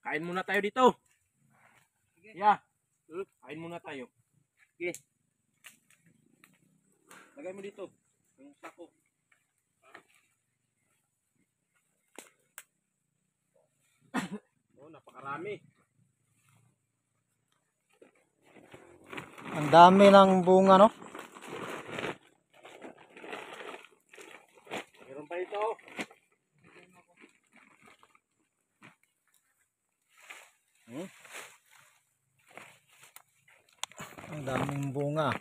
Kain muna tayo dito. Sige. Yeah. Kain muna tayo. Sige. Lagay mo dito. Yung sako. Oh, napakarami. Ang dami ng bunga, no? Meron pa ito. Ang daming bunga.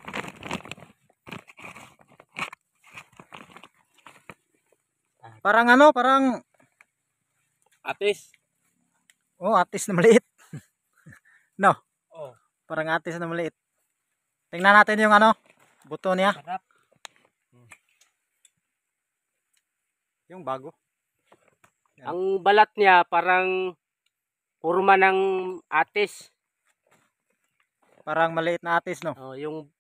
Parang ano, parang Atis. oh, atis na maliit. No, Oh, parang atis na maliit. Tingnan natin yung ano, buto niya. sarap. Yung bago. Ang balat niya parang forma ng atis. Parang maliit na atis, no? Oh, yung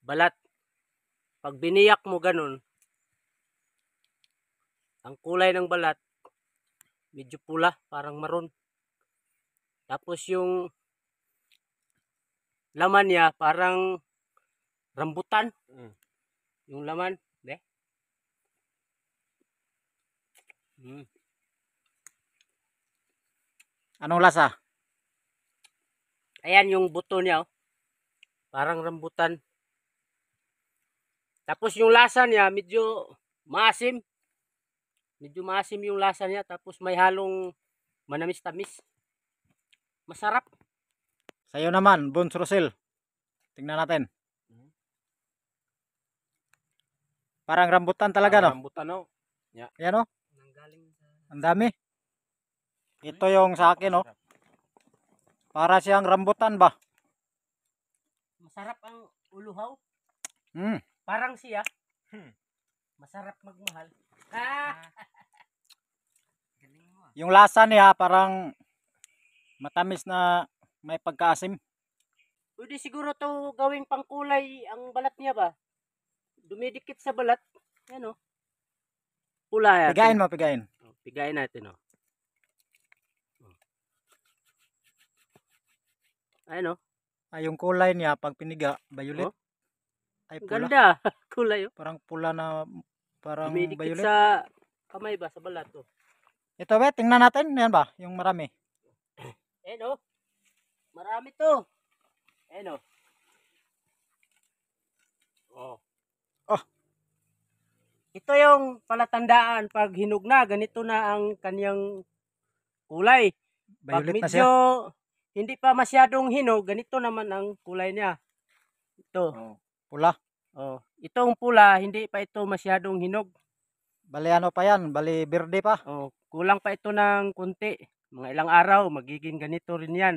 balat. Pag biniyak mo ganun, ang kulay ng balat medyo pula, parang maroon. Tapos yung laman niya parang rambutan. Yung laman, de. Anong lasa? Ayan yung buto niya, oh. Parang rambutan. Tapos yung lasa niya medyo maasim. Medyo maasim yung lasa niya, tapos may halong manamis-tamis. Masarap. Sa'yo naman, Bones Rosel. Tingnan natin. Parang rambutan talaga, no? Rambutan, no? Yan, no? Ang dami. Ito yung sa akin, no? Para siyang rambutan ba? Masarap ang uluhaw. Hmm. Parang siya. Masarap magmahal. Yung lasa niya parang matamis na may pagkaasim. Pwede siguro to gawing pangkulay ang balat niya ba? Dumidikit sa balat. Yan, oh. Pula yan. Pigain mo, pigain. Pigain natin, oh. Ayun, oh. Ay, yung kulay niya pag piniga, violet. Oh? Ay, pula. Ganda. Kulay, oh. Parang pula na parang Dumidikit violet. sa kamay ba? Sa balat, oh. Ito, be, tingnan natin. Yan ba? Yung marami. Ayun, oh. Marami to. Ayun, oh. Oh. Oh. Ito yung palatandaan pag hinog na, ganito na ang kanyang kulay. Pag Violet na medyo siya. hindi pa masyadong hinog, ganito naman ang kulay niya. Ito. Oh. Pula. Oh, itong pula, hindi pa ito masyadong hinog. Bali ano pa yan? Bali berde pa. Oh, kulang pa ito ng kunti. Mga ilang araw, magiging ganito rin yan.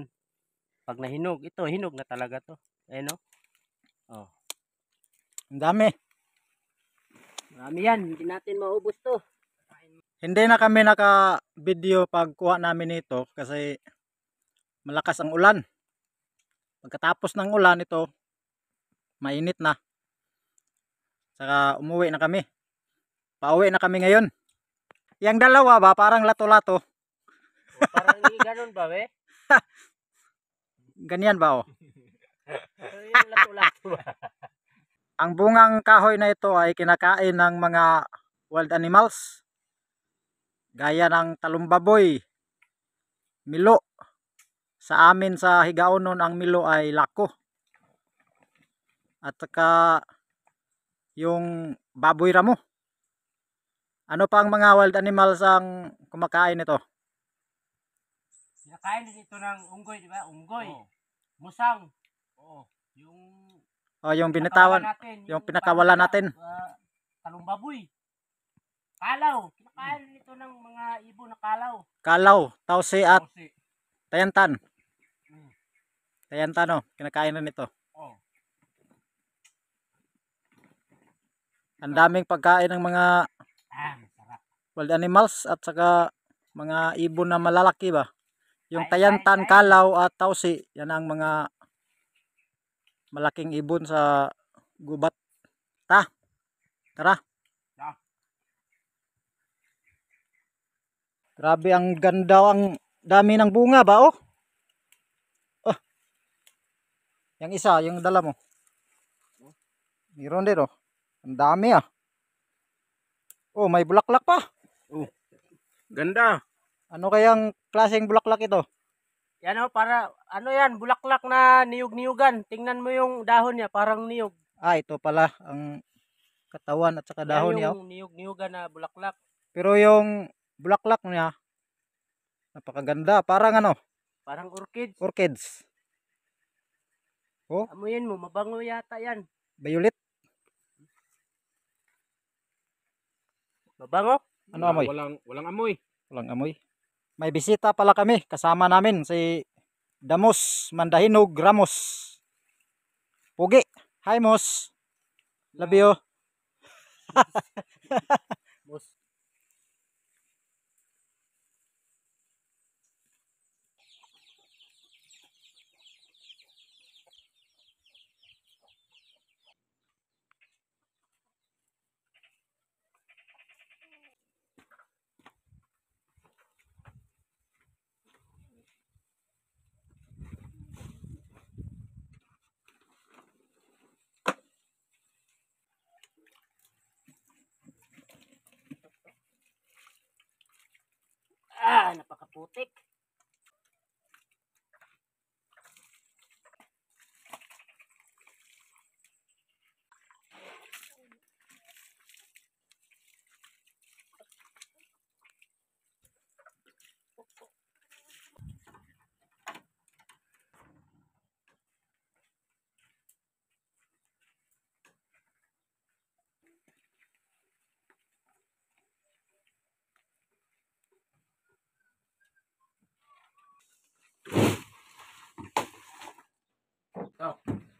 Pag nahinog, ito, hinog na talaga to. Ayun, oh. Oh. Ang dami. Marami yan, hindi natin maubos to. Hindi na kami naka-video pagkuha namin nito kasi malakas ang ulan. Pagkatapos ng ulan ito, mainit na. Saka umuwi na kami. Pauwi na kami ngayon. Yang dalawa ba, parang lato-lato. Oh, parang hindi ganun ba, we? Ganyan ba, oh? Yung lato-lato ba? Ang bungang kahoy na ito ay kinakain ng mga wild animals. Gaya ng talumbaboy, milo. Sa amin sa Higaonon ang milo ay lako. At saka yung baboy ramo. Ano pa ang mga wild animals ang kumakain nito? Sinakain din ito ng unggoy, di ba? Unggoy. Oh. Musang. Oh. Yung binitawan, natin, yung pinakawala natin. Talumbaboy. Kalaw. Kinakain din ito ng mga ibon na kalaw. Kalaw, tausi at Tausi. tayantan. Tayantan, oh, kinakain na nito. Oh. Ang daming pagkain ng mga Masarap. wild animals at saka mga ibon na malalaki ba. Yung tayantan, kalaw at tausi, yan ang mga malaking ibon sa gubat. Tara. Grabe ang ganda ang dami ng bunga ba oh? Oh, yung isa, yung dala mo. Meron din oh. Ang dami ah. Oh, may bulaklak pa. Oh, ganda. Ano kayang klaseng bulaklak ito? Yan o, para, ano yan, bulaklak na niyog-niyugan. Tingnan mo yung dahon niya, parang niyog. Ah, ito pala ang katawan at saka dahon Yan niya. yung niyog-niyugan na bulaklak. Pero yung bulaklak niya, napakaganda. Parang ano, Parang orchids. orchids. Oh, Amuyin mo, mabango yata yan. violet. Mabango? Ano amoy? Walang amoy. Walang amoy. May bisita pala kami. Kasama namin si Damos Mandahinog Ramos. Pugi. Hi, Mos. Love you. Boss. Ah, napakaputik.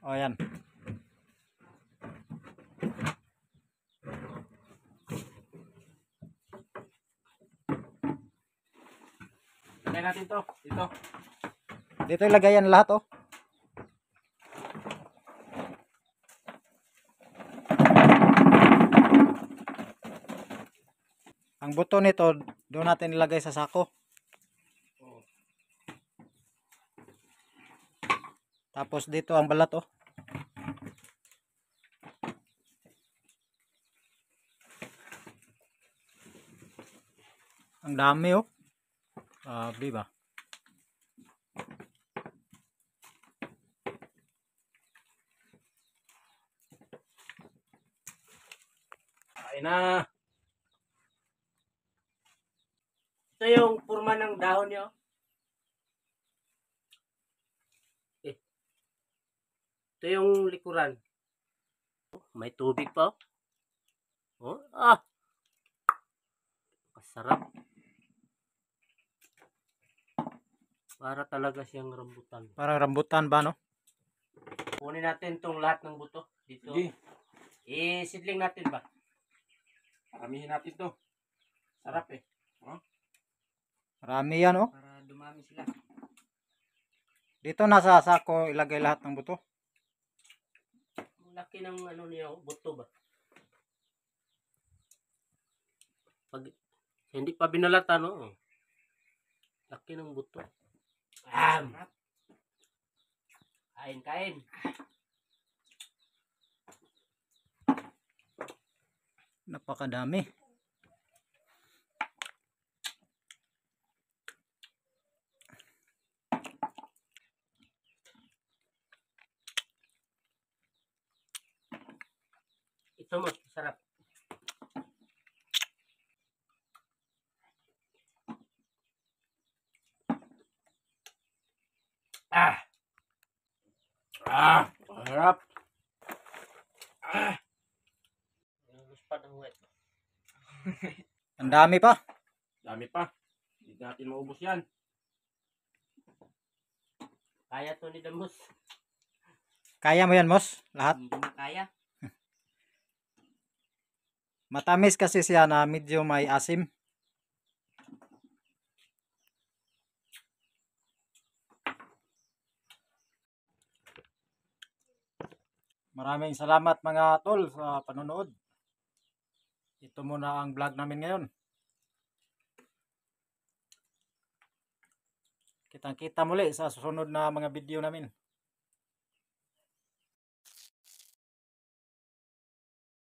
O, yan. Lagay natin to. Dito. Dito ilagay yan lahat, oh. Ang buto nito, doon natin ilagay sa sako. Tapos dito ang balat, oh. Ang dami, oh. Di ba? Kain na. Ito yung purma ng dahon niya. Ito yung likuran. May tubig pa. Oh, masarap. Para talaga siyang rambutan. Parang rambutan ba, no? Kunin natin tong lahat ng buto dito. Sige. Isidling natin ba? Paramihin natin to. Sarap eh. Marami yan, oh. Para dumami sila. Dito nasa sako ilagay lahat ng buto. Ang laki ng ano niya, buto ba? Pag hindi pa binalatan, no? Laki ng buto. Kain, kain. Napakadami. Ito mas sarap. Sarap. Luspad ang wet. Ang dami pa. Dami pa. Hindi natin maubos yan. Kaya to ni Damos. Kaya mo yan, Mos? Lahat? Hindi mo kaya. Matamis kasi siya na medyo may asim. Maraming salamat mga tol sa panonood. Ito muna ang vlog namin ngayon. Kitang-kita muli sa susunod na mga video namin.